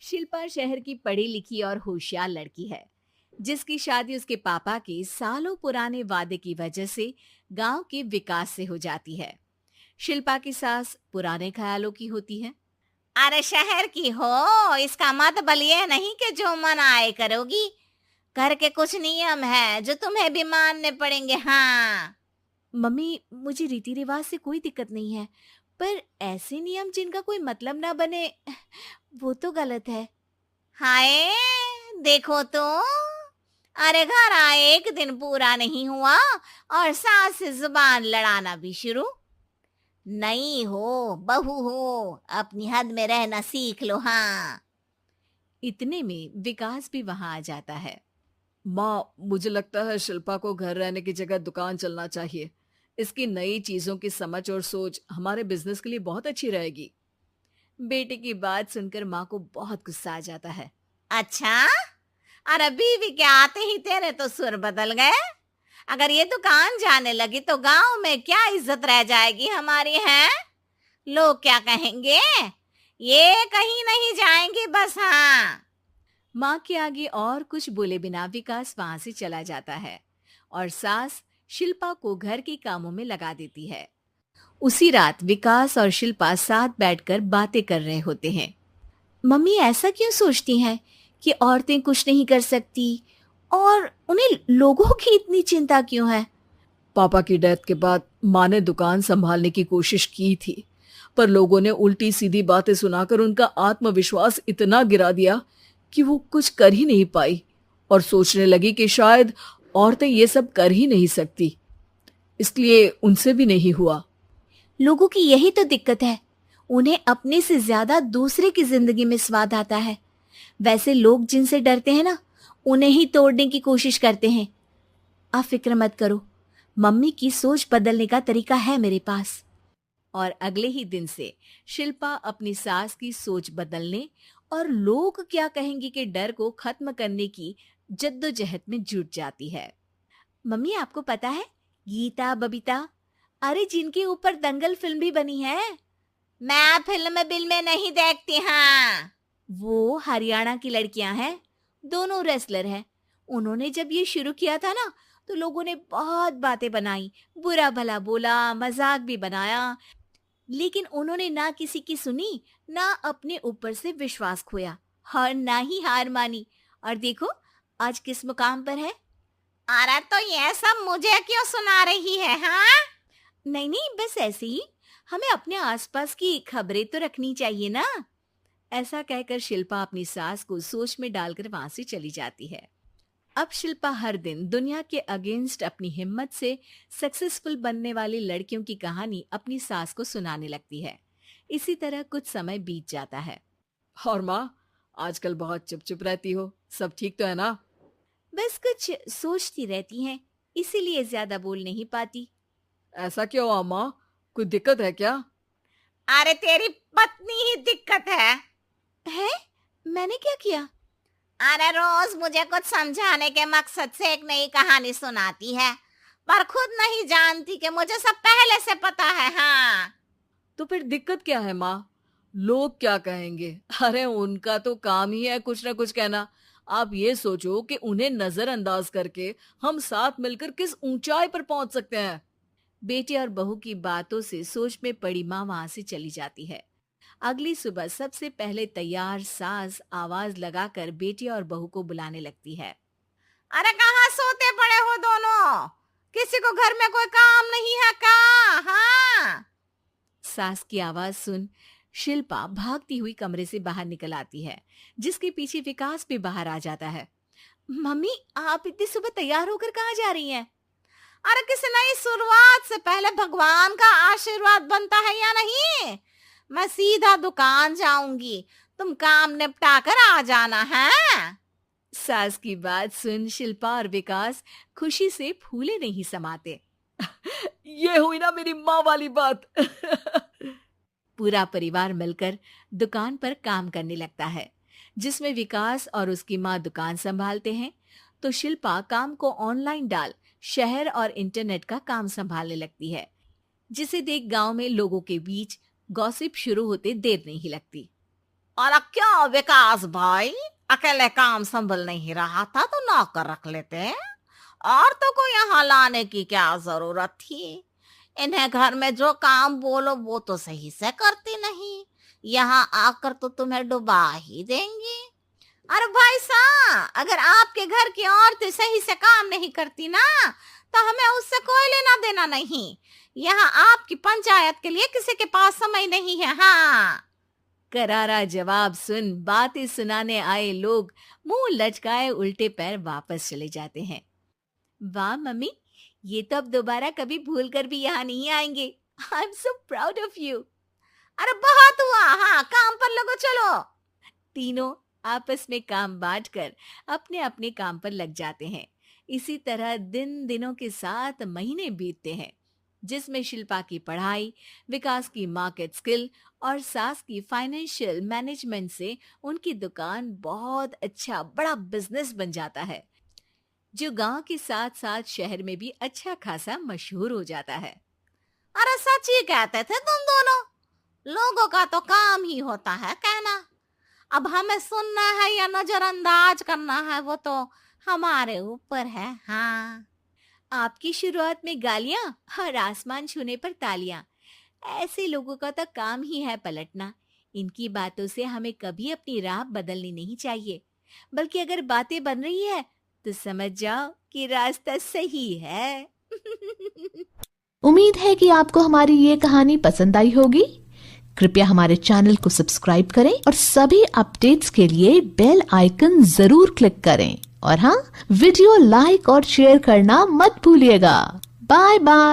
शिल्पा शहर की पढ़ी लिखी और होशियार लड़की है, जिसकी शादी उसके पापा के सालों पुराने वादे की वजह से गांव के विकास से हो जाती है। शिल्पा की सास पुराने ख्यालों की होती है। अरे शहर की हो, इसका मतलब ये नहीं कि जो मन आए करोगी। घर के कुछ नियम है जो तुम्हें भी मानने पड़ेंगे। हाँ। मम्मी, मुझे रीति रिवाज से कोई दिक्कत नहीं है, पर ऐसे नियम जिनका कोई मतलब ना बने, वो तो गलत है। हाय, देखो तो। अरे घर आए एक दिन पूरा नहीं हुआ और सास से जुबान लड़ाना भी शुरू। नहीं हो, बहू हो, अपनी हद में रहना सीख लो। हाँ। इतने में विकास भी वहां आ जाता है। माँ, मुझे लगता है शिल्पा को घर रहने की जगह दुकान चलना चाहिए। इसकी नई चीजों की समझ और सोच हमारे बिजनेस के लिए बहुत अच्छी रहेगी। बेटे की बात सुनकर माँ को बहुत गुस्सा आ जाता है। अच्छा, अरे बीवी के आते ही तेरे तो सुर बदल गए। अगर ये दुकान जाने लगी तो गांव में क्या इज्जत रह जाएगी हमारी है? लोग क्या कहेंगे? ये कहीं नहीं जाएंगी बस। हाँ। माँ के आगे और कुछ बोले बिना विकास वहां से चला जाता है और सास शिल्पा को घर के कामों में लगा देती है। उसी रात विकास और शिल्पा साथ बैठकर बातें कर रहे होते हैं। मम्मी ऐसा क्यों सोचती हैं कि औरतें कुछ नहीं कर सकती, और उन्हें लोगों की इतनी चिंता क्यों है? पापा की डेथ के बाद माँ ने दुकान संभालने की कोशिश की थी, पर लोगों ने उल्टी सीधी बातें सुनाकर उनका आत्मविश्वास इतना गिरा दिया कि वो कुछ कर ही नहीं पाई और सोचने लगी कि शायद औरतें ये सब कर ही नहीं सकती। इसलिए उनसे भी नहीं हुआ। लोगों की यही तो दिक्कत है, उन्हें अपने से ज्यादा दूसरे की जिंदगी में स्वाद आता है। वैसे लोग जिनसे डरते हैं ना, उन्हें ही तोड़ने की कोशिश करते हैं। आप फिक्र मत करो, मम्मी की सोच बदलने का तरीका है मेरे पास। और अगले ही दिन से शिल्पा अपनी सास की सोच बदलने और लोग क्या कहेंगे के डर को खत्म करने की जद्दोजहद में जुट जाती है। मम्मी, आपको पता है, गीता बबीता, अरे जिनके ऊपर दंगल फिल्म भी बनी है, मैं फिल्म बिल में नहीं देखती। हाँ। वो हरियाणा की लड़कियां हैं। दोनों रेसलर हैं। उन्होंने जब ये शुरू किया था ना, तो लोगों ने बहुत बातें बनाई, बुरा भला बोला, मजाक भी बनाया, लेकिन उन्होंने ना किसी की सुनी, ना अपने ऊपर से विश्वास खोया और ना ही हार मानी। और देखो आज किस मुकाम पर है। अरे तो ये सब मुझे क्यों सुना रही है? हाँ। नहीं नहीं, बस ऐसे ही, हमें अपने आसपास की खबरें तो रखनी चाहिए ना। ऐसा कहकर शिल्पा अपनी सास को सोच में डालकर वहां से चली जाती है। अब शिल्पा हर दिन दुनिया के अगेंस्ट अपनी हिम्मत से सक्सेसफुल बनने वाली लड़कियों की कहानी अपनी सास को सुनाने लगती है। इसी तरह कुछ समय बीत जाता है। और माँ, आजकल बहुत चुप चुप रहती हो, सब ठीक तो है ना? बस कुछ सोचती रहती हैं, इसीलिए ज्यादा बोल नहीं पाती। ऐसा क्यों हुआ माँ? कोई दिक्कत है क्या? अरे तेरी पत्नी ही दिक्कत है। है? मैंने क्या किया? अरे रोज मुझे कुछ समझाने के मकसद से एक नई कहानी सुनाती है, पर खुद नहीं जानती कि मुझे सब पहले से पता है। हाँ। तो फिर दिक्कत क्या है माँ? लोग क्या कहेंगे? अरे उनका तो काम ही है कुछ ना कुछ कहना। आप ये सोचो कि उन्हें नजरअंदाज करके हम साथ मिलकर किस ऊंचाई पर पहुंच सकते हैं। बेटे और बहू की बातों से सोच में पड़ी माँ वहां से चली जाती है। अगली सुबह सबसे पहले तैयार सास आवाज लगाकर बेटे और बहू को बुलाने लगती है। अरे कहाँ सोते पड़े हो दोनों? किसी को घर में कोई काम नहीं है का? हाँ। सास की आवाज सुन शिल्पा भागती हुई कमरे से बाहर निकल आती है, जिसके पीछे विकास भी बाहर आ जाता है। मम्मी, आप इतनी सुबह तैयार होकर कहाँ जा रही हैं? अरे किसी नई शुरुआत से पहले भगवान का आशीर्वाद बनता है या नहीं? मैं सीधा दुकान जाऊंगी, तुम काम निपटा कर आ जाना है। सास की बात सुन शिल्पा और विकास खुशी से फूले नहीं समाते। ये हुई ना मेरी माँ वाली बात। पूरा परिवार मिलकर दुकान पर काम करने लगता है, जिसमें विकास और उसकी माँ दुकान संभालते हैं, तो शिल्पा काम को ऑनलाइन डाल शहर और इंटरनेट का काम संभालने लगती है, जिसे देख गांव में लोगों के बीच गॉसिप शुरू होते देर नहीं लगती। और क्या विकास भाई, अकेले काम संभल नहीं रहा था तो नौकर रख लेते, और तो को यहाँ लाने की क्या जरूरत थी। इन्हें घर में जो काम बोलो वो तो सही से करती नहीं, यहाँ आकर तो तुम्हें डुबा ही देंगी। अरे भाई साहब, अगर आपके घर की औरतें सही से काम नहीं करती ना तो हमें उससे कोई लेना देना नहीं। यहाँ आपकी पंचायत के लिए किसी के पास समय नहीं है। हाँ, करारा जवाब सुन बातें सुनाने आए लोग मुंह लचकाए उल्टे पैर वापस चले जाते हैं। वाह मम्मी, ये तो अब दोबारा कभी भूल कर भी यहाँ नहीं आएंगे। I am so proud of you. अरे बहुत हुआ, हाँ काम पर लगो चलो। तीनों आपस में काम बांटकर अपने अपने काम पर लग जाते हैं। इसी तरह दिनों के साथ महीने बीतते हैं, जिसमें शिल्पा की पढ़ाई, विकास की मार्केट स्किल और सास की फाइनेंशियल मैनेजमेंट से उनकी दुकान बहुत अच्छा बड़ा बिजनेस बन जाता है, जो गांव के साथ साथ शहर में भी अच्छा खासा मशहूर हो जाता है। अरे सच ही कहते थे तुम दोनों, लोगों का तो काम ही होता है कहना। अब हमें सुनना है या नजरअंदाज करना है वो तो हमारे ऊपर है। हाँ, आपकी शुरुआत में गालियां और आसमान छूने पर तालियां, ऐसे लोगों का तो काम ही है पलटना। इनकी बातों से हमें कभी अपनी राह बदलनी नहीं चाहिए, बल्कि अगर बातें बन रही है तो समझ जाओ कि रास्ता सही है। उम्मीद है कि आपको हमारी ये कहानी पसंद आई होगी। कृपया हमारे चैनल को सब्सक्राइब करें और सभी अपडेट्स के लिए बेल आइकन जरूर क्लिक करें। और हाँ, वीडियो लाइक और शेयर करना मत भूलिएगा। Bye bye.